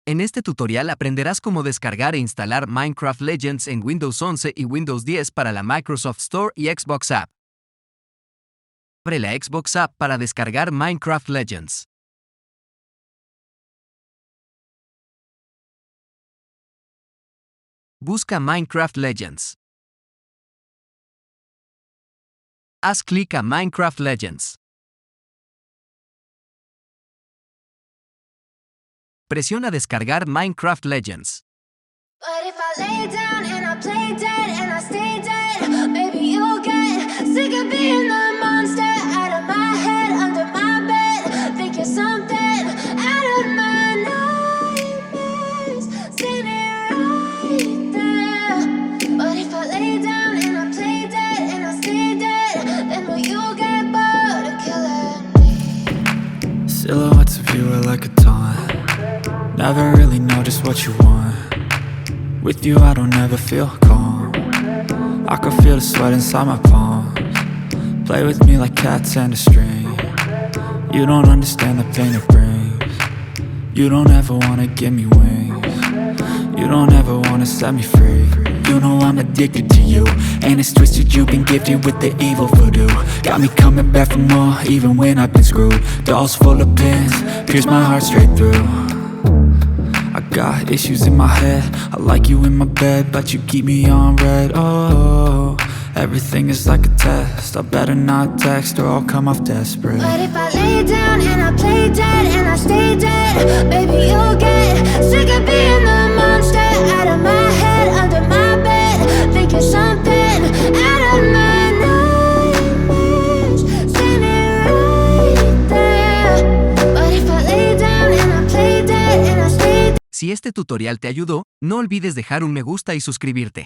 En este tutorial aprenderás cómo descargar e instalar Minecraft Legends en Windows 11 y Windows 10 para la Microsoft Store y Xbox App. Abre la Xbox App para descargar Minecraft Legends. Busca Minecraft Legends. Haz clic a Minecraft Legends. Presiona descargar Minecraft Legends. But if I lay down and I play dead and I stay dead, maybe you'll get sick of being the monster out of my head, under my bed. Think you're something out of my nightmares, standing right there. But if I lay down and I play dead and I stay dead, then will you get bored of killing me? Silhouettes of you are like a taunt. Never really know just what you want. With you I don't ever feel calm. I can feel the sweat inside my palms. Play with me like cats and a string. You don't understand the pain it brings. You don't ever wanna give me wings. You don't ever wanna set me free. You know I'm addicted to you, and it's twisted, you've been gifted with the evil voodoo. Got me coming back for more, even when I've been screwed. Dolls full of pins, pierce my heart straight through. I got issues in my head, I like you in my bed, but you keep me on red. Oh, everything is like a test, I better not text or I'll come off desperate. But if I lay down and I play dead and I stay dead, baby you'll get sick of being the monster out of my head, under my bed. Think you're something out of my nightmares, standing right there. But if I lay down and I play dead and I stay dead. Si este tutorial te ayudó, no olvides dejar un me gusta y suscribirte.